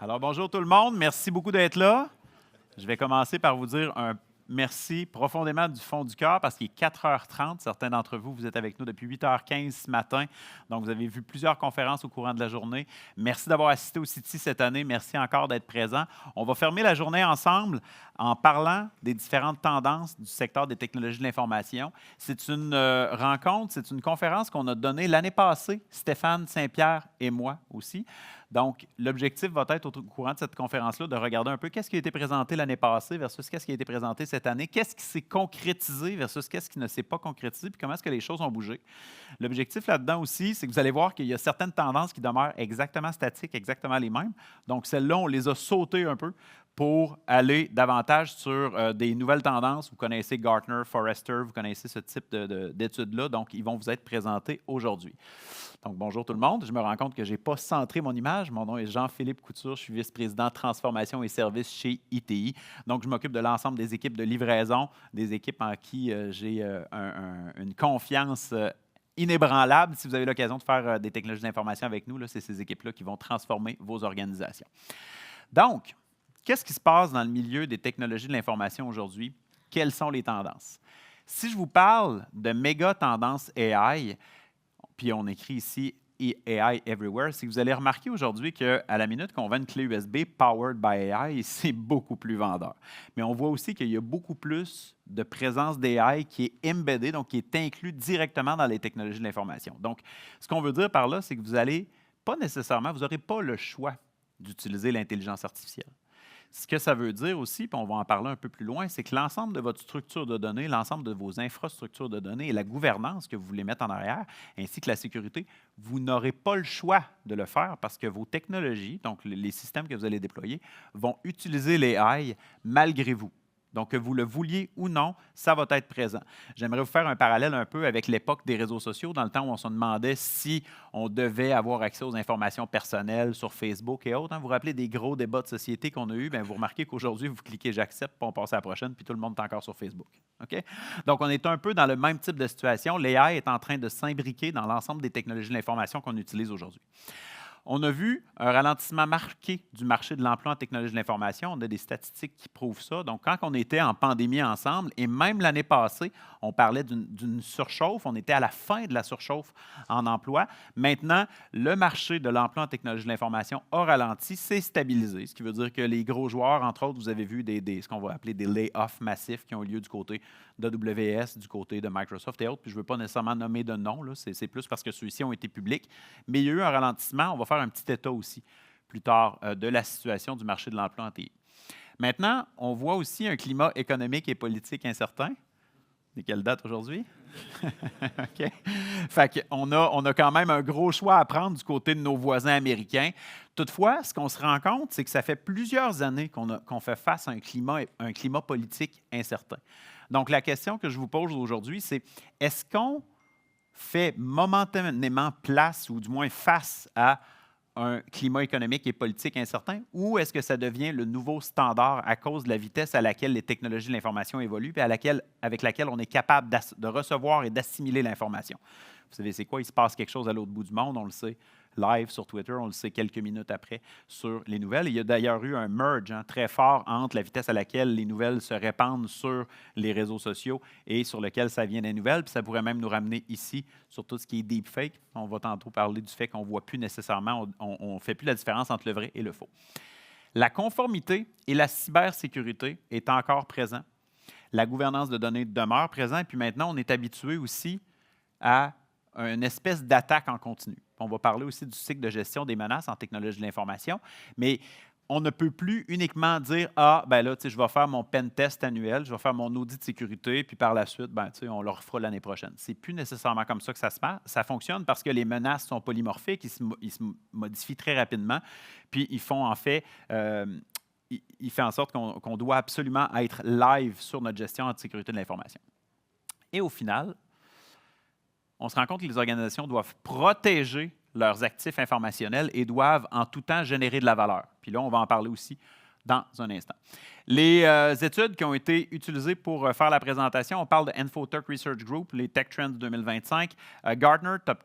Alors, bonjour tout le monde. Merci beaucoup d'être là. Je vais commencer par vous dire un merci profondément du fond du cœur parce qu'il est 4h30. Certains d'entre vous, vous êtes avec nous depuis 8h15 ce matin. Donc, vous avez vu plusieurs conférences au courant de la journée. Merci d'avoir assisté au City cette année. Merci encore d'être présent. On va fermer la journée ensemble en parlant des différentes tendances du secteur des technologies de l'information. C'est une rencontre, c'est une conférence qu'on a donnée l'année passée, Stéphane Saint-Pierre et moi aussi. Donc, l'objectif va être au courant de cette conférence-là de regarder un peu qu'est-ce qui a été présenté l'année passée versus qu'est-ce qui a été présenté cette année, qu'est-ce qui s'est concrétisé versus qu'est-ce qui ne s'est pas concrétisé, puis comment est-ce que les choses ont bougé. L'objectif là-dedans aussi, c'est que vous allez voir qu'il y a certaines tendances qui demeurent exactement statiques, exactement les mêmes. Donc, celles-là, on les a sautées un peu pour aller davantage sur des nouvelles tendances. Vous connaissez Gartner, Forrester, vous connaissez ce type d'études-là, donc ils vont vous être présentés aujourd'hui. Donc, bonjour tout le monde. Je me rends compte que je n'ai pas centré mon image. Mon nom est Jean-Philippe Couture. Je suis vice-président transformation et services chez ITI. Donc, je m'occupe de l'ensemble des équipes de livraison, des équipes en qui j'ai une confiance inébranlable. Si vous avez l'occasion de faire des technologies d'information avec nous, c'est ces équipes-là qui vont transformer vos organisations. Donc, qu'est-ce qui se passe dans le milieu des technologies de l'information aujourd'hui? Quelles sont les tendances? Si je vous parle de méga tendances AI, puis on écrit ici AI Everywhere, c'est que vous allez remarquer aujourd'hui qu'à la minute qu'on vend une clé USB powered by AI, c'est beaucoup plus vendeur. Mais on voit aussi qu'il y a beaucoup plus de présence d'AI qui est embedded, donc qui est inclus directement dans les technologies de l'information. Donc, ce qu'on veut dire par là, c'est que vous n'aurez pas le choix d'utiliser l'intelligence artificielle. Ce que ça veut dire aussi, puis on va en parler un peu plus loin, c'est que l'ensemble de votre structure de données, l'ensemble de vos infrastructures de données et la gouvernance que vous voulez mettre en arrière, ainsi que la sécurité, vous n'aurez pas le choix de le faire parce que vos technologies, donc les systèmes que vous allez déployer, vont utiliser les AI malgré vous. Donc, que vous le vouliez ou non, ça va être présent. J'aimerais vous faire un parallèle un peu avec l'époque des réseaux sociaux, dans le temps où on se demandait si on devait avoir accès aux informations personnelles sur Facebook et autres. Vous vous rappelez des gros débats de société qu'on a eus? Bien, vous remarquez qu'aujourd'hui, vous cliquez « J'accepte », puis on passe à la prochaine, puis tout le monde est encore sur Facebook. Okay? Donc, on est un peu dans le même type de situation. L'AI est en train de s'imbriquer dans l'ensemble des technologies de l'information qu'on utilise aujourd'hui. On a vu un ralentissement marqué du marché de l'emploi en technologie de l'information. On a des statistiques qui prouvent ça. Donc, quand on était en pandémie ensemble, et même l'année passée, on parlait d'une surchauffe. On était à la fin de la surchauffe en emploi. Maintenant, le marché de l'emploi en technologie de l'information a ralenti, s'est stabilisé, ce qui veut dire que les gros joueurs, entre autres, vous avez vu ce qu'on va appeler des lay-offs massifs qui ont eu lieu du côté d'AWS, du côté de Microsoft et autres. Puis je ne veux pas nécessairement nommer de nom, c'est plus parce que ceux-ci ont été publics. Mais il y a eu un ralentissement. On va faire un petit état aussi plus tard de la situation du marché de l'emploi en TI. Maintenant, on voit aussi un climat économique et politique incertain. De quelle date aujourd'hui? OK. Fait qu'on a quand même un gros choix à prendre du côté de nos voisins américains. Toutefois, ce qu'on se rend compte, c'est que ça fait plusieurs années qu'on fait face à un climat politique incertain. Donc, la question que je vous pose aujourd'hui, c'est est-ce qu'on fait momentanément place, ou du moins face à un climat économique et politique incertain, ou est-ce que ça devient le nouveau standard à cause de la vitesse à laquelle les technologies de l'information évoluent et avec laquelle on est capable de recevoir et d'assimiler l'information? Vous savez, c'est quoi? Il se passe quelque chose à l'autre bout du monde, on le sait live sur Twitter, on le sait quelques minutes après sur les nouvelles. Il y a d'ailleurs eu un merge très fort entre la vitesse à laquelle les nouvelles se répandent sur les réseaux sociaux et sur lequel ça vient des nouvelles. Puis ça pourrait même nous ramener ici sur tout ce qui est deepfake. On va tantôt parler du fait qu'on ne voit plus nécessairement, on ne fait plus la différence entre le vrai et le faux. La conformité et la cybersécurité est encore présent. La gouvernance de données demeure présente. Puis maintenant, on est habitué aussi à une espèce d'attaque en continu. On va parler aussi du cycle de gestion des menaces en technologie de l'information, mais on ne peut plus uniquement dire « Ah, ben là, je vais faire mon pen test annuel, je vais faire mon audit de sécurité, puis par la suite, on le refera l'année prochaine. » C'est plus nécessairement comme ça que ça se passe. Ça fonctionne parce que les menaces sont polymorphiques, ils se modifient très rapidement, puis ils font en fait... il fait en sorte qu'on doit absolument être live sur notre gestion en sécurité de l'information. Et au final, on se rend compte que les organisations doivent protéger leurs actifs informationnels et doivent en tout temps générer de la valeur. Puis là, on va en parler aussi dans un instant. Les études qui ont été utilisées pour faire la présentation, on parle de Infotech Research Group, les Tech Trends 2025, Gartner, Top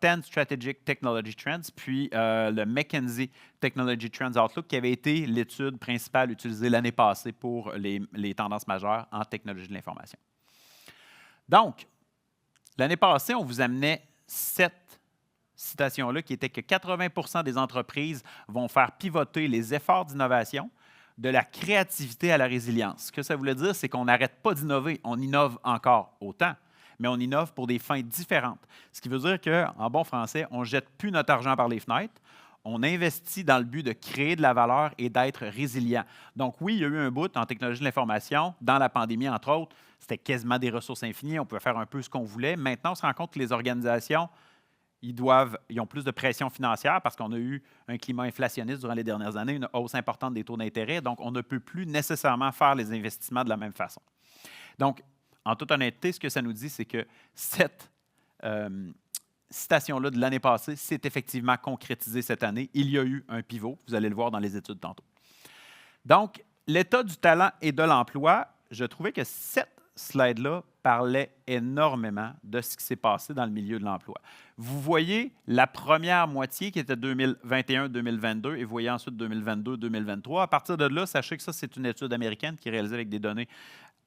10 Strategic Technology Trends, puis le McKinsey Technology Trends Outlook, qui avait été l'étude principale utilisée l'année passée pour les tendances majeures en technologie de l'information. Donc, l'année passée, on vous amenait 7 citations-là qui étaient que 80 des entreprises vont faire pivoter les efforts d'innovation de la créativité à la résilience. Ce que ça voulait dire, c'est qu'on n'arrête pas d'innover. On innove encore autant, mais on innove pour des fins différentes. Ce qui veut dire qu'en bon français, on ne jette plus notre argent par les fenêtres. On investit dans le but de créer de la valeur et d'être résilient. Donc oui, il y a eu un bout en technologie de l'information, dans la pandémie, entre autres, c'était quasiment des ressources infinies, on pouvait faire un peu ce qu'on voulait. Maintenant, on se rend compte que les organisations, ils ont plus de pression financière parce qu'on a eu un climat inflationniste durant les dernières années, une hausse importante des taux d'intérêt. Donc, on ne peut plus nécessairement faire les investissements de la même façon. Donc, en toute honnêteté, ce que ça nous dit, c'est que cette citation-là de l'année passée s'est effectivement concrétisée cette année. Il y a eu un pivot. Vous allez le voir dans les études tantôt. Donc, l'état du talent et de l'emploi, je trouvais que cette slide-là parlait énormément de ce qui s'est passé dans le milieu de l'emploi. Vous voyez la première moitié qui était 2021-2022 et vous voyez ensuite 2022-2023. À partir de là, sachez que ça, c'est une étude américaine qui est réalisée avec des données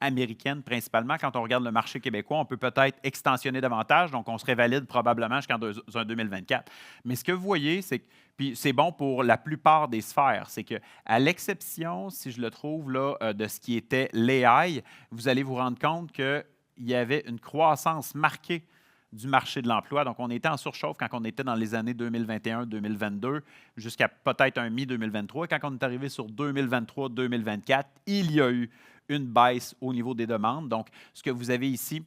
américaines principalement. Quand on regarde le marché québécois, on peut peut-être extensionner davantage, donc on serait valide probablement jusqu'en 2024. Mais ce que vous voyez, c'est que puis c'est bon pour la plupart des sphères, c'est qu'à l'exception, si je le trouve, là, de ce qui était l'AI, vous allez vous rendre compte qu'il y avait une croissance marquée du marché de l'emploi. Donc, on était en surchauffe quand on était dans les années 2021-2022 jusqu'à peut-être un mi-2023. Quand on est arrivé sur 2023-2024, il y a eu une baisse au niveau des demandes. Donc, ce que vous avez ici,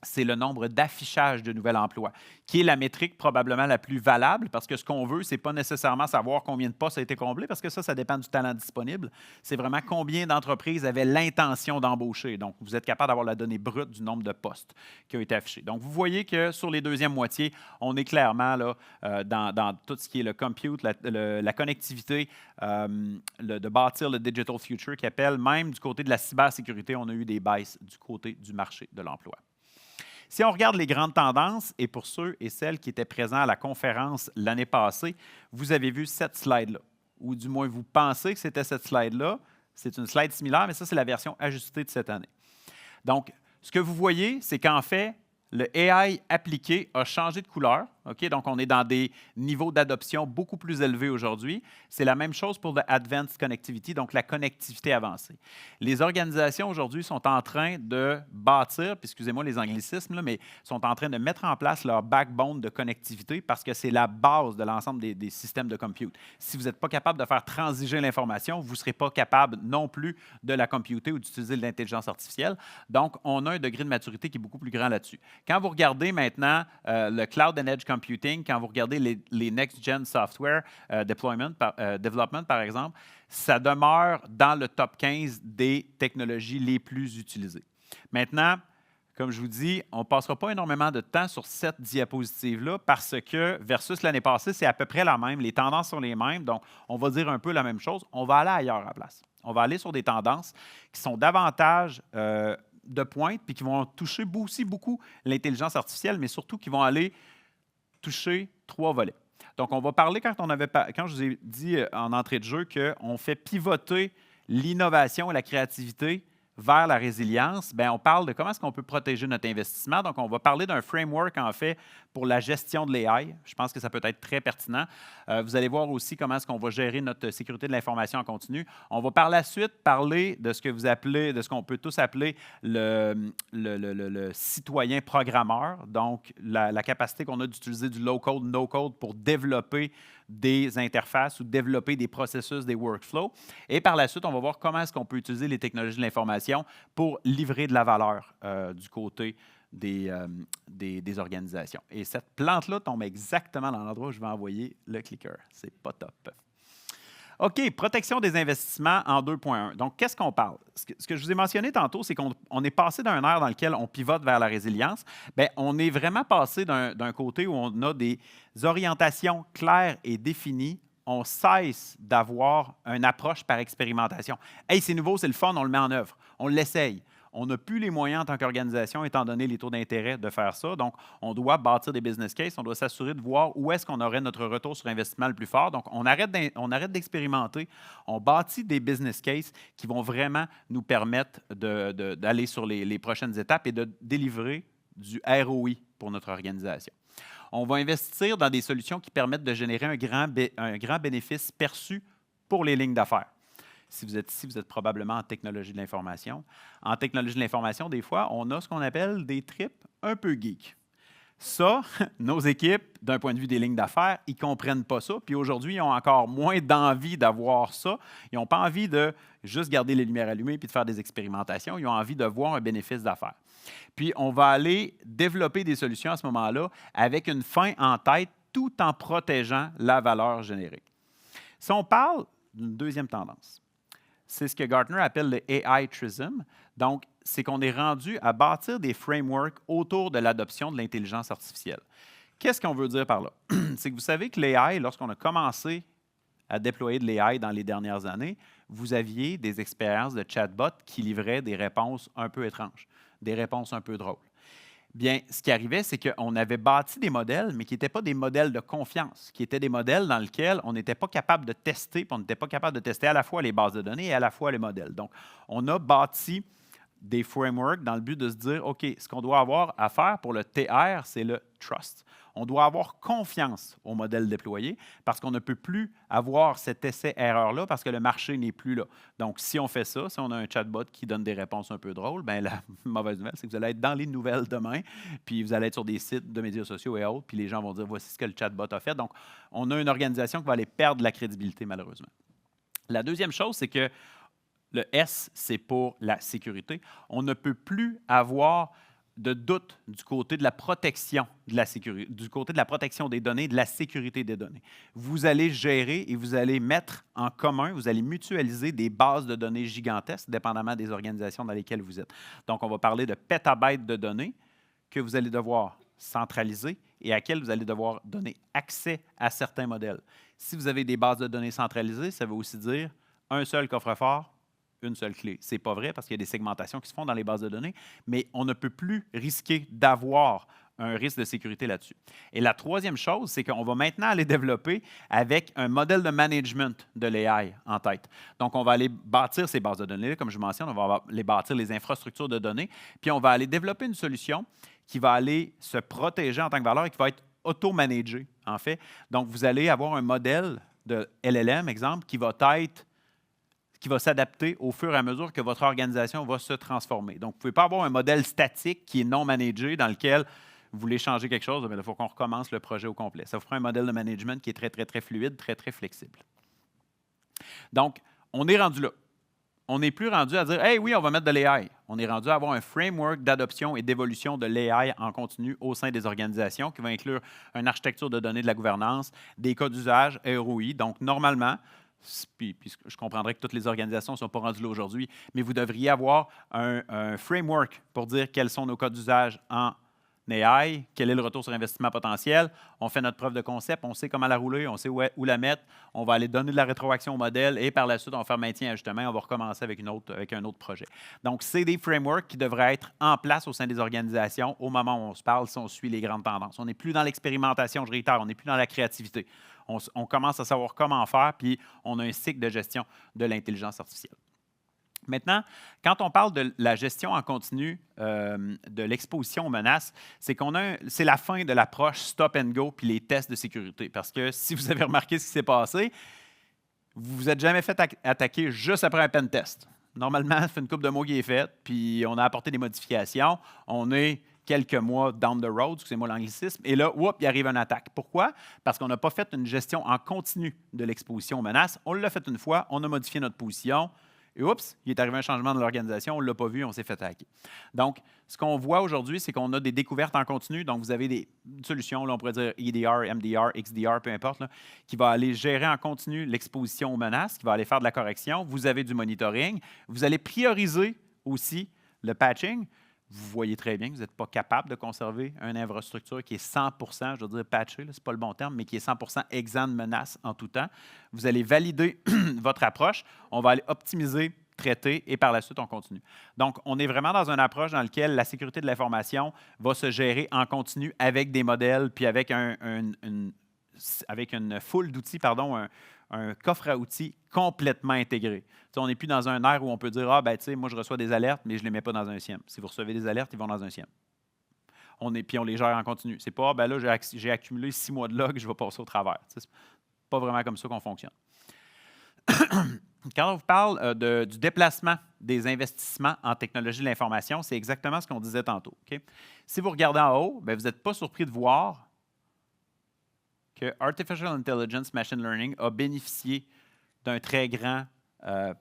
c'est le nombre d'affichages de nouvel emploi, qui est la métrique probablement la plus valable, parce que ce qu'on veut, ce n'est pas nécessairement savoir combien de postes ont été comblés, parce que ça dépend du talent disponible. C'est vraiment combien d'entreprises avaient l'intention d'embaucher. Donc, vous êtes capable d'avoir la donnée brute du nombre de postes qui ont été affichés. Donc, vous voyez que sur les deuxièmes moitiés, on est clairement là, dans tout ce qui est le compute, la connectivité, de bâtir le digital future qui appelle. Même du côté de la cybersécurité, on a eu des baisses du côté du marché de l'emploi. Si on regarde les grandes tendances, et pour ceux et celles qui étaient présents à la conférence l'année passée, vous avez vu cette slide-là, ou du moins vous pensez que c'était cette slide-là. C'est une slide similaire, mais ça, c'est la version ajustée de cette année. Donc, ce que vous voyez, c'est qu'en fait, le AI appliqué a changé de couleur. Okay? Donc, on est dans des niveaux d'adoption beaucoup plus élevés aujourd'hui. C'est la même chose pour le Advanced Connectivity, donc la connectivité avancée. Les organisations aujourd'hui sont en train de bâtir, puis excusez-moi les anglicismes, là, mais sont en train de mettre en place leur backbone de connectivité parce que c'est la base de l'ensemble des systèmes de compute. Si vous n'êtes pas capable de faire transiger l'information, vous ne serez pas capable non plus de la computer ou d'utiliser l'intelligence artificielle. Donc, on a un degré de maturité qui est beaucoup plus grand là-dessus. Quand vous regardez maintenant le Cloud and Edge Computing, quand vous regardez les Next-Gen Software Development, par exemple, ça demeure dans le top 15 des technologies les plus utilisées. Maintenant, comme je vous dis, on ne passera pas énormément de temps sur cette diapositive-là parce que, versus l'année passée, c'est à peu près la même. Les tendances sont les mêmes, donc on va dire un peu la même chose. On va aller ailleurs à la place. On va aller sur des tendances qui sont davantage de pointe, puis qui vont toucher aussi beaucoup l'intelligence artificielle, mais surtout qui vont aller toucher 3 volets. Donc, on va parler, quand je vous ai dit en entrée de jeu qu'on fait pivoter l'innovation et la créativité vers la résilience, bien, on parle de comment est-ce qu'on peut protéger notre investissement. Donc, on va parler d'un framework, en fait, pour la gestion de l'AI. Je pense que ça peut être très pertinent. Vous allez voir aussi comment est-ce qu'on va gérer notre sécurité de l'information en continu. On va par la suite parler de ce que vous appelez, de ce qu'on peut tous appeler le citoyen programmeur, donc la capacité qu'on a d'utiliser du low-code, no-code pour développer des interfaces ou développer des processus, des workflows. Et par la suite, on va voir comment est-ce qu'on peut utiliser les technologies de l'information pour livrer de la valeur du côté des organisations. Et cette plante-là tombe exactement dans l'endroit où je vais envoyer le clicker. C'est pas top. OK, protection des investissements en 2.1. Donc, qu'est-ce qu'on parle? Ce que je vous ai mentionné tantôt, c'est qu'on est passé d'un ère dans lequel on pivote vers la résilience. Bien, on est vraiment passé d'un côté où on a des orientations claires et définies on cesse d'avoir une approche par expérimentation. Hey, c'est nouveau, c'est le fun, on le met en œuvre, on l'essaye. On n'a plus les moyens en tant qu'organisation, étant donné les taux d'intérêt, de faire ça. Donc, on doit bâtir des business cases, on doit s'assurer de voir où est-ce qu'on aurait notre retour sur investissement le plus fort. Donc, on arrête d'expérimenter, on bâtit des business cases qui vont vraiment nous permettre d'aller sur les prochaines étapes et de délivrer du ROI pour notre organisation. On va investir dans des solutions qui permettent de générer un grand bénéfice perçu pour les lignes d'affaires. Si vous êtes ici, vous êtes probablement en technologie de l'information. En technologie de l'information, des fois, on a ce qu'on appelle des trips un peu geeks. Ça, nos équipes, d'un point de vue des lignes d'affaires, ils ne comprennent pas ça. Puis aujourd'hui, ils ont encore moins d'envie d'avoir ça. Ils n'ont pas envie de juste garder les lumières allumées puis de faire des expérimentations. Ils ont envie de voir un bénéfice d'affaires. Puis, on va aller développer des solutions à ce moment-là avec une fin en tête tout en protégeant la valeur générée. Si on parle d'une deuxième tendance, c'est ce que Gartner appelle le AI-trism. Donc, c'est qu'on est rendu à bâtir des frameworks autour de l'adoption de l'intelligence artificielle. Qu'est-ce qu'on veut dire par là? C'est que vous savez que l'AI, lorsqu'on a commencé à déployer de l'AI dans les dernières années, vous aviez des expériences de chatbot qui livraient des réponses un peu étranges, des réponses un peu drôles. Bien, ce qui arrivait, c'est qu'on avait bâti des modèles, mais qui n'étaient pas des modèles de confiance, qui étaient des modèles dans lesquels on n'était pas capable de tester, puis on n'était pas capable de tester à la fois les bases de données et à la fois les modèles. Donc, on a bâti des frameworks dans le but de se dire, OK, ce qu'on doit avoir à faire pour le TR, c'est le trust. On doit avoir confiance au modèle déployé parce qu'on ne peut plus avoir cet essai-erreur-là parce que le marché n'est plus là. Donc, si on fait ça, si on a un chatbot qui donne des réponses un peu drôles, bien, la mauvaise nouvelle, c'est que vous allez être dans les nouvelles demain, puis vous allez être sur des sites de médias sociaux et autres, puis les gens vont dire, voici ce que le chatbot a fait. Donc, on a une organisation qui va aller perdre la crédibilité, malheureusement. La deuxième chose, c'est que le S, c'est pour la sécurité. On ne peut plus avoir de doute du côté de la protection de la sécurité, du côté de la protection des données, de la sécurité des données. Vous allez gérer et vous allez mettre en commun, vous allez mutualiser des bases de données gigantesques, dépendamment des organisations dans lesquelles vous êtes. Donc, on va parler de pétabytes de données que vous allez devoir centraliser et à laquelle vous allez devoir donner accès à certains modèles. Si vous avez des bases de données centralisées, ça veut aussi dire un seul coffre-fort, une seule clé. Ce n'est pas vrai parce qu'il y a des segmentations qui se font dans les bases de données, mais on ne peut plus risquer d'avoir un risque de sécurité là-dessus. Et la troisième chose, c'est qu'on va maintenant aller développer avec un modèle de management de l'AI en tête. Donc, on va aller bâtir ces bases de données, comme je mentionne, on va aller bâtir les infrastructures de données, puis on va aller développer une solution qui va aller se protéger en tant que valeur et qui va être auto-managée, en fait. Donc, vous allez avoir un modèle de LLM, exemple, qui va s'adapter au fur et à mesure que votre organisation va se transformer. Donc, vous ne pouvez pas avoir un modèle statique qui est non managé dans lequel vous voulez changer quelque chose, mais il faut qu'on recommence le projet au complet. Ça vous fera un modèle de management qui est très, très, très fluide, très, très flexible. Donc, on est rendu là. On n'est plus rendu à dire « Hey, oui, on va mettre de l'AI ». On est rendu à avoir un framework d'adoption et d'évolution de l'AI en continu au sein des organisations qui va inclure une architecture de données de la gouvernance, des cas d'usage, ROI. Donc, normalement, puis je comprendrais que toutes les organisations ne sont pas rendues là aujourd'hui, mais vous devriez avoir un framework pour dire quels sont nos cas d'usage en AI, quel est le retour sur investissement potentiel. On fait notre preuve de concept, on sait comment la rouler, on sait où la mettre, on va aller donner de la rétroaction au modèle et par la suite, on va faire maintien et ajustement, on va recommencer avec un autre projet. Donc, c'est des frameworks qui devraient être en place au sein des organisations au moment où on se parle, si on suit les grandes tendances. On n'est plus dans l'expérimentation, je réitère, on n'est plus dans la créativité. On commence à savoir comment faire, puis on a un cycle de gestion de l'intelligence artificielle. Maintenant, quand on parle de la gestion en continu de l'exposition aux menaces, c'est la fin de l'approche stop and go puis les tests de sécurité. Parce que si vous avez remarqué ce qui s'est passé, vous ne vous êtes jamais fait attaquer juste après un pen test. Normalement, c'est une couple de mots qui est faite, puis on a apporté des modifications. On est quelques mois down the road, excusez-moi l'anglicisme, et là, il arrive une attaque. Pourquoi? Parce qu'on n'a pas fait une gestion en continu de l'exposition aux menaces. On l'a fait une fois, on a modifié notre position, et oups, il est arrivé un changement dans l'organisation, on ne l'a pas vu, on s'est fait hacker. Donc, ce qu'on voit aujourd'hui, c'est qu'on a des découvertes en continu. Donc, vous avez des solutions, là, on pourrait dire EDR, MDR, XDR, peu importe, là, qui va aller gérer en continu l'exposition aux menaces, qui va aller faire de la correction. Vous avez du monitoring. Vous allez prioriser aussi le patching. vous voyez très bien que vous n'êtes pas capable de conserver une infrastructure qui est 100%, je veux dire patchée, ce n'est pas le bon terme, mais qui est 100% exempt de menaces en tout temps. Vous allez valider votre approche. On va aller optimiser, traiter et par la suite, on continue. Donc, on est vraiment dans une approche dans laquelle la sécurité de l'information va se gérer en continu avec des modèles puis avec avec une foule d'outils, pardon, un coffre à outils complètement intégré. T'sais, on n'est plus dans un air où on peut dire « Ah, ben, tu sais, moi, je reçois des alertes, mais je ne les mets pas dans un SIEM. » Si vous recevez des alertes, ils vont dans un SIEM. Puis on les gère en continu. C'est pas « Ah, ben là, j'ai accumulé 6 mois de log, je vais passer au travers. » C'est pas vraiment comme ça qu'on fonctionne. Quand on vous parle du déplacement des investissements en technologie de l'information, c'est exactement ce qu'on disait tantôt. Okay? Si vous regardez en haut, bien, vous n'êtes pas surpris de voir que Artificial Intelligence Machine Learning a bénéficié d'un très grand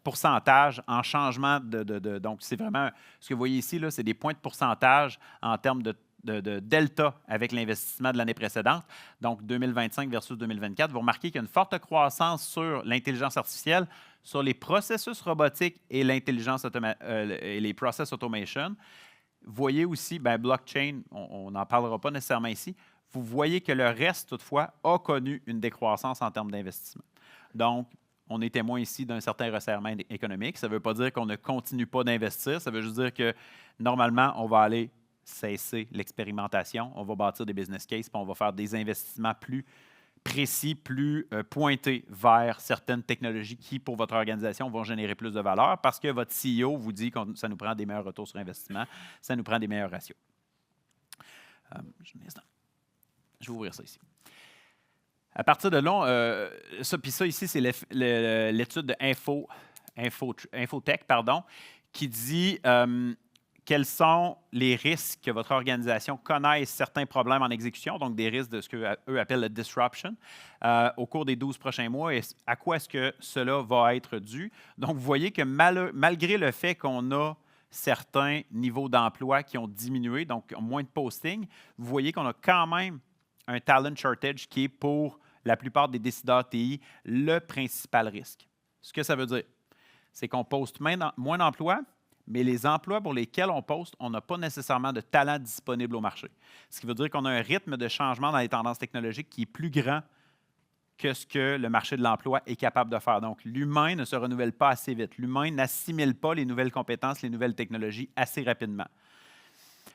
pourcentage en changement donc, c'est vraiment, ce que vous voyez ici, c'est des points de pourcentage en termes de delta avec l'investissement de l'année précédente, donc 2025 versus 2024. Vous remarquez qu'il y a une forte croissance sur l'intelligence artificielle, sur les processus robotiques et l'intelligence et les process automation. Vous voyez aussi, bien, blockchain, on n'en parlera pas nécessairement ici. Vous voyez que le reste, toutefois, a connu une décroissance en termes d'investissement. Donc, on est témoin ici d'un certain resserrement économique. Ça ne veut pas dire qu'on ne continue pas d'investir. Ça veut juste dire que, normalement, on va aller cesser l'expérimentation, on va bâtir des business cases, puis on va faire des investissements plus précis, plus pointés vers certaines technologies qui, pour votre organisation, vont générer plus de valeur parce que votre CEO vous dit que ça nous prend des meilleurs retours sur investissement, ça nous prend des meilleurs ratios. Je vais ouvrir ça ici. À partir de là, ça ici, c'est l'étude de Infotech, qui dit quels sont les risques que votre organisation connaisse certains problèmes en exécution, donc des risques de ce qu'eux appellent le disruption, au cours des 12 prochains mois, et à quoi est-ce que cela va être dû. Donc, vous voyez que malgré le fait qu'on a certains niveaux d'emploi qui ont diminué, donc moins de posting, vous voyez qu'on a quand même un talent shortage qui est pour la plupart des décideurs TI le principal risque. Ce que ça veut dire, c'est qu'on poste moins d'emplois, mais les emplois pour lesquels on poste, on n'a pas nécessairement de talent disponible au marché. Ce qui veut dire qu'on a un rythme de changement dans les tendances technologiques qui est plus grand que ce que le marché de l'emploi est capable de faire. Donc, l'humain ne se renouvelle pas assez vite. L'humain n'assimile pas les nouvelles compétences, les nouvelles technologies assez rapidement.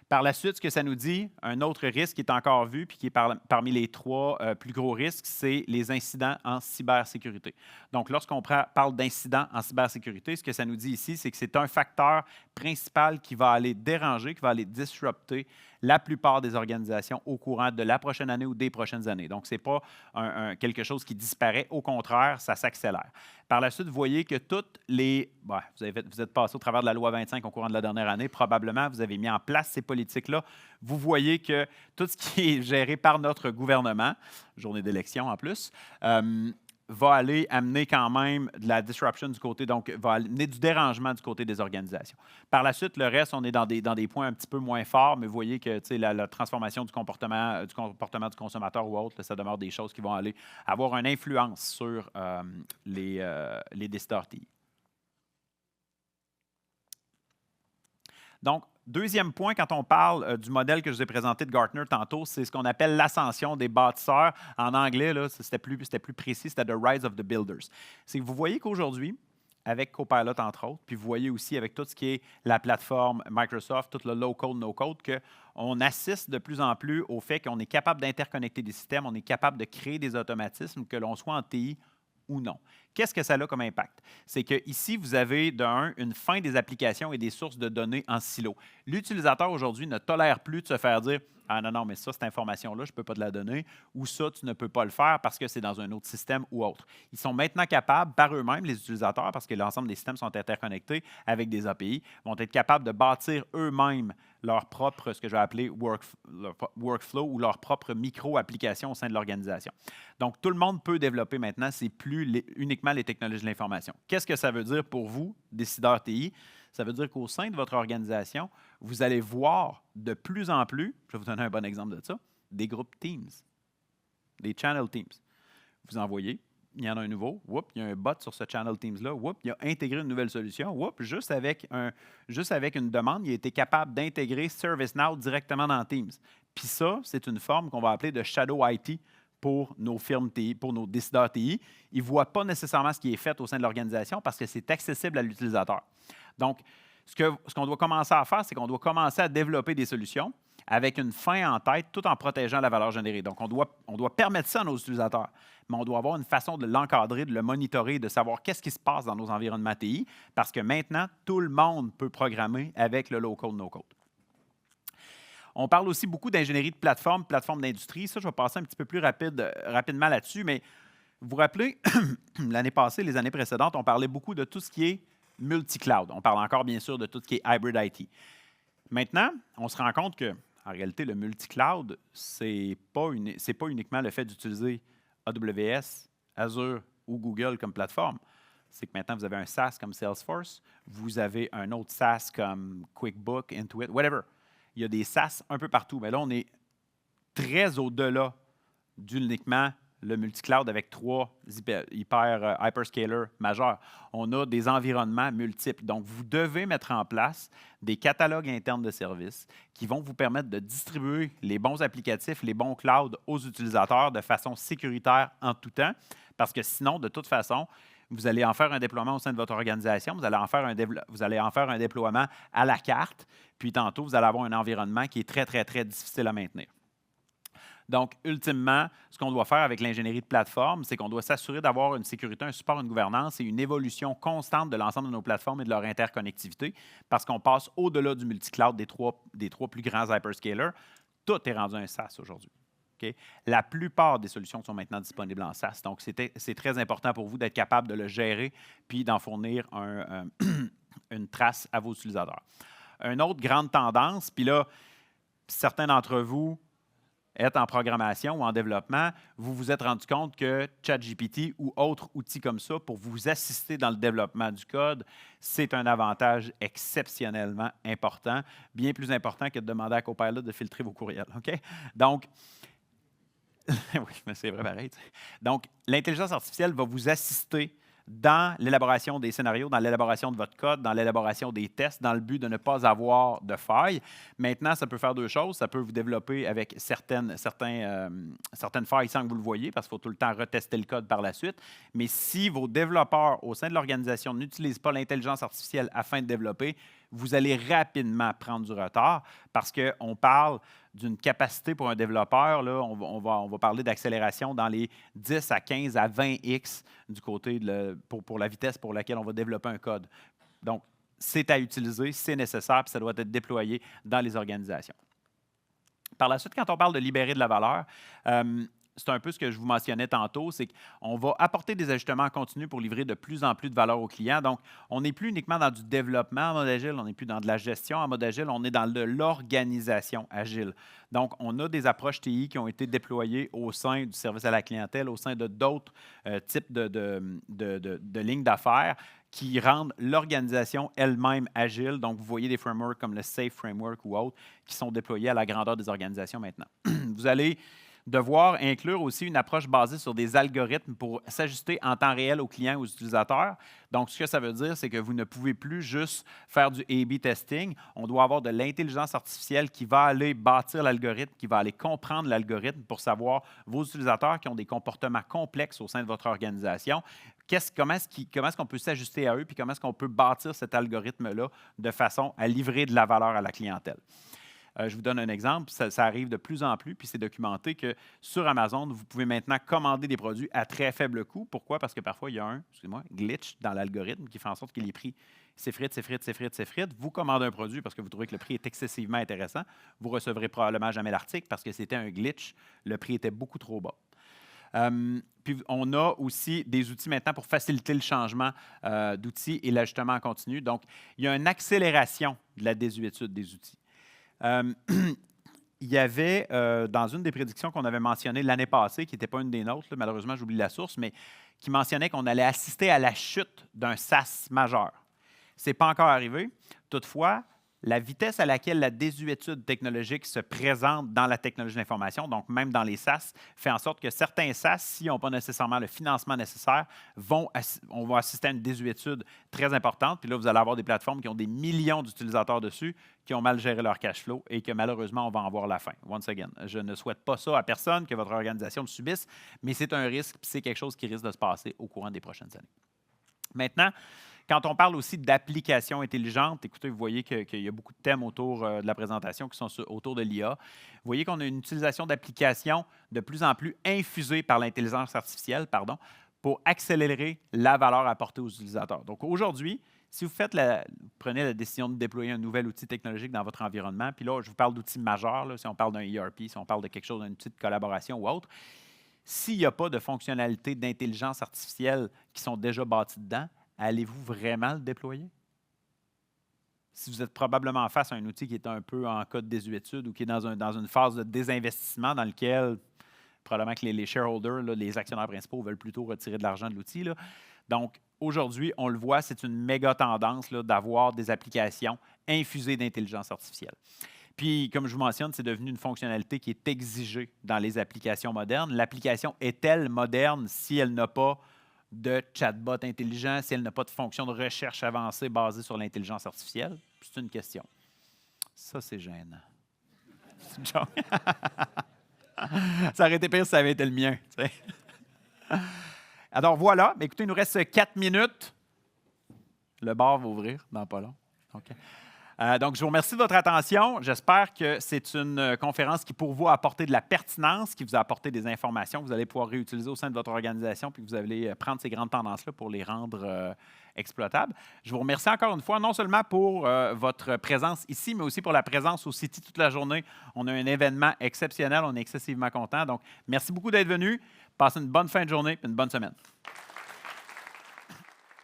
Par la suite, ce que ça nous dit, un autre risque qui est encore vu, puis qui est parmi les 3 plus gros risques, c'est les incidents en cybersécurité. Donc, lorsqu'on parle d'incidents en cybersécurité, ce que ça nous dit ici, c'est que c'est un facteur principal qui va aller déranger, qui va aller disrupter la plupart des organisations au courant de la prochaine année ou des prochaines années. Donc, ce n'est pas quelque chose qui disparaît. Au contraire, ça s'accélère. Par la suite, vous voyez que toutes les... vous êtes passé au travers de la loi 25 au courant de la dernière année. Probablement, vous avez mis en place ces politiques-là. Vous voyez que tout ce qui est géré par notre gouvernement, journée d'élection en plus, va aller amener quand même de la disruption du côté, donc va amener du dérangement du côté des organisations. Par la suite, le reste, on est dans des points un petit peu moins forts, mais vous voyez que la transformation du comportement du consommateur ou autre, ça demeure des choses qui vont aller avoir une influence sur les décideurs TI. Donc, deuxième point, quand on parle du modèle que je vous ai présenté de Gartner tantôt, c'est ce qu'on appelle l'ascension des bâtisseurs. En anglais, c'était plus précis, c'était « the rise of the builders ». C'est que vous voyez qu'aujourd'hui, avec Copilot, entre autres, puis vous voyez aussi avec tout ce qui est la plateforme Microsoft, tout le low-code, no-code, qu'on assiste de plus en plus au fait qu'on est capable d'interconnecter des systèmes, on est capable de créer des automatismes, que l'on soit en TI ou non. Qu'est-ce que ça a comme impact? C'est qu'ici, vous avez une fin des applications et des sources de données en silo. L'utilisateur aujourd'hui ne tolère plus de se faire dire « Ah non, mais ça, cette information-là, je ne peux pas te la donner » ou « Ça, tu ne peux pas le faire parce que c'est dans un autre système ou autre ». Ils sont maintenant capables, par eux-mêmes, les utilisateurs, parce que l'ensemble des systèmes sont interconnectés avec des API, vont être capables de bâtir eux-mêmes leur propre, ce que je vais appeler workflow ou leur propre micro-application au sein de l'organisation. Donc, tout le monde peut développer maintenant, c'est plus uniquement les technologies de l'information. Qu'est-ce que ça veut dire pour vous, décideurs TI? Ça veut dire qu'au sein de votre organisation, vous allez voir de plus en plus, je vais vous donner un bon exemple de ça, des groupes Teams, des channel Teams. Vous envoyez, il y en a un nouveau. Oups, il y a un bot sur ce channel Teams-là. Oups, il a intégré une nouvelle solution. Oups, juste avec une demande, il a été capable d'intégrer ServiceNow directement dans Teams. Puis ça, c'est une forme qu'on va appeler de Shadow IT pour nos firmes TI, pour nos décideurs TI. Ils ne voient pas nécessairement ce qui est fait au sein de l'organisation parce que c'est accessible à l'utilisateur. Donc, ce qu'on doit commencer à faire, c'est qu'on doit commencer à développer des solutions avec une fin en tête, tout en protégeant la valeur générée. Donc, on doit permettre ça à nos utilisateurs, mais on doit avoir une façon de l'encadrer, de le monitorer, de savoir qu'est-ce qui se passe dans nos environnements TI, parce que maintenant, tout le monde peut programmer avec le low-code, no-code. On parle aussi beaucoup d'ingénierie de plateforme d'industrie. Ça, je vais passer un petit peu plus rapidement là-dessus, mais vous vous rappelez, l'année passée, les années précédentes, on parlait beaucoup de tout ce qui est multi-cloud. On parle encore, bien sûr, de tout ce qui est hybrid IT. Maintenant, on se rend compte que en réalité, le multi-cloud, ce n'est pas uniquement le fait d'utiliser AWS, Azure ou Google comme plateforme. C'est que maintenant, vous avez un SaaS comme Salesforce, vous avez un autre SaaS comme QuickBook, Intuit, whatever. Il y a des SaaS un peu partout. Mais là, on est très au-delà d'uniquement le multi-cloud avec 3 hyperscalers majeurs. On a des environnements multiples. Donc, vous devez mettre en place des catalogues internes de services qui vont vous permettre de distribuer les bons applicatifs, les bons clouds aux utilisateurs de façon sécuritaire en tout temps, parce que sinon, de toute façon, vous allez en faire un déploiement au sein de votre organisation, vous allez en faire un déploiement à la carte, puis tantôt, vous allez avoir un environnement qui est très, très, très difficile à maintenir. Donc, ultimement, ce qu'on doit faire avec l'ingénierie de plateforme, c'est qu'on doit s'assurer d'avoir une sécurité, un support, une gouvernance et une évolution constante de l'ensemble de nos plateformes et de leur interconnectivité, parce qu'on passe au-delà du multi-cloud des trois plus grands hyperscalers. Tout est rendu un SaaS aujourd'hui. Okay? La plupart des solutions sont maintenant disponibles en SaaS. Donc, c'est très important pour vous d'être capable de le gérer puis d'en fournir une trace à vos utilisateurs. Une autre grande tendance, puis là, certains d'entre vous êtes en programmation ou en développement, vous vous êtes rendu compte que ChatGPT ou autres outils comme ça, pour vous assister dans le développement du code, c'est un avantage exceptionnellement important, bien plus important que de demander à Copilot de filtrer vos courriels. OK? Donc, oui, mais c'est vrai pareil. Donc, l'intelligence artificielle va vous assister dans l'élaboration des scénarios, dans l'élaboration de votre code, dans l'élaboration des tests, dans le but de ne pas avoir de failles. Maintenant, ça peut faire deux choses. Ça peut vous développer avec certaines failles sans que vous le voyez, parce qu'il faut tout le temps retester le code par la suite. Mais si vos développeurs au sein de l'organisation n'utilisent pas l'intelligence artificielle afin de développer, vous allez rapidement prendre du retard parce qu'on parle d'une capacité pour un développeur, là, on va parler d'accélération dans les 10 à 15 à 20x du côté pour la vitesse pour laquelle on va développer un code. Donc, c'est à utiliser, c'est nécessaire, puis ça doit être déployé dans les organisations. Par la suite, quand on parle de libérer de la valeur, c'est un peu ce que je vous mentionnais tantôt, c'est qu'on va apporter des ajustements en continu pour livrer de plus en plus de valeur aux clients. Donc, on n'est plus uniquement dans du développement en mode agile, on n'est plus dans de la gestion en mode agile, on est dans de l'organisation agile. Donc, on a des approches TI qui ont été déployées au sein du service à la clientèle, au sein de d'autres types de lignes d'affaires qui rendent l'organisation elle-même agile. Donc, vous voyez des frameworks comme le SAFe Framework ou autres qui sont déployés à la grandeur des organisations maintenant. Vous allez devoir inclure aussi une approche basée sur des algorithmes pour s'ajuster en temps réel aux clients et aux utilisateurs. Donc, ce que ça veut dire, c'est que vous ne pouvez plus juste faire du A/B testing. On doit avoir de l'intelligence artificielle qui va aller bâtir l'algorithme, qui va aller comprendre l'algorithme pour savoir vos utilisateurs qui ont des comportements complexes au sein de votre organisation. Comment est-ce qu'on peut s'ajuster à eux, puis comment est-ce qu'on peut bâtir cet algorithme-là de façon à livrer de la valeur à la clientèle. Je vous donne un exemple, ça arrive de plus en plus, puis c'est documenté que sur Amazon, vous pouvez maintenant commander des produits à très faible coût. Pourquoi? Parce que parfois, il y a un glitch dans l'algorithme qui fait en sorte que les prix s'effritent. Vous commandez un produit parce que vous trouvez que le prix est excessivement intéressant. Vous ne recevrez probablement jamais l'article parce que c'était un glitch. Le prix était beaucoup trop bas. Puis on a aussi des outils maintenant pour faciliter le changement d'outils et l'ajustement en continu. Donc, il y a une accélération de la désuétude des outils. Il y avait, dans une des prédictions qu'on avait mentionnées l'année passée, qui n'était pas une des nôtres, là, malheureusement, j'oublie la source, mais qui mentionnait qu'on allait assister à la chute d'un SaaS majeur. Ce n'est pas encore arrivé. Toutefois, La vitesse à laquelle la désuétude technologique se présente dans la technologie de l'information, donc même dans les SaaS, fait en sorte que certains SaaS, s'ils n'ont pas nécessairement le financement nécessaire, on va assister à une désuétude très importante. Puis là, vous allez avoir des plateformes qui ont des millions d'utilisateurs dessus, qui ont mal géré leur cash flow et que malheureusement, on va en voir la fin. Once again, je ne souhaite pas ça à personne, que votre organisation le subisse, mais c'est un risque, puis c'est quelque chose qui risque de se passer au courant des prochaines années. Maintenant, quand on parle aussi d'applications intelligentes, écoutez, vous voyez qu'il y a beaucoup de thèmes autour de la présentation qui sont autour de l'IA. Vous voyez qu'on a une utilisation d'applications de plus en plus infusée par l'intelligence artificielle, pour accélérer la valeur apportée aux utilisateurs. Donc aujourd'hui, si vous prenez la décision de déployer un nouvel outil technologique dans votre environnement, puis là, je vous parle d'outils majeurs, là, si on parle d'un ERP, si on parle de quelque chose, d'un outil de collaboration ou autre, s'il n'y a pas de fonctionnalités d'intelligence artificielle qui sont déjà bâties dedans, allez-vous vraiment le déployer? Si vous êtes probablement face à un outil qui est un peu en cas de désuétude ou qui est dans une phase de désinvestissement dans lequel probablement que les shareholders, là, les actionnaires principaux, veulent plutôt retirer de l'argent de l'outil. Là. Donc, aujourd'hui, on le voit, c'est une méga tendance là, d'avoir des applications infusées d'intelligence artificielle. Puis, comme je vous mentionne, c'est devenu une fonctionnalité qui est exigée dans les applications modernes. L'application est-elle moderne si elle n'a pas de chatbot intelligent, si elle n'a pas de fonction de recherche avancée basée sur l'intelligence artificielle? C'est une question. Ça, c'est gênant. C'est une joke. Ça aurait été pire si ça avait été le mien. Tu sais. Alors voilà, écoutez, il nous reste 4 minutes. Le bar va ouvrir dans pas long. Okay. Donc, je vous remercie de votre attention. J'espère que c'est une conférence qui, pour vous, a apporté de la pertinence, qui vous a apporté des informations que vous allez pouvoir réutiliser au sein de votre organisation, puis que vous allez prendre ces grandes tendances-là pour les rendre exploitables. Je vous remercie encore une fois, non seulement pour votre présence ici, mais aussi pour la présence au City toute la journée. On a un événement exceptionnel, on est excessivement contents. Donc, merci beaucoup d'être venu. Passez une bonne fin de journée et une bonne semaine.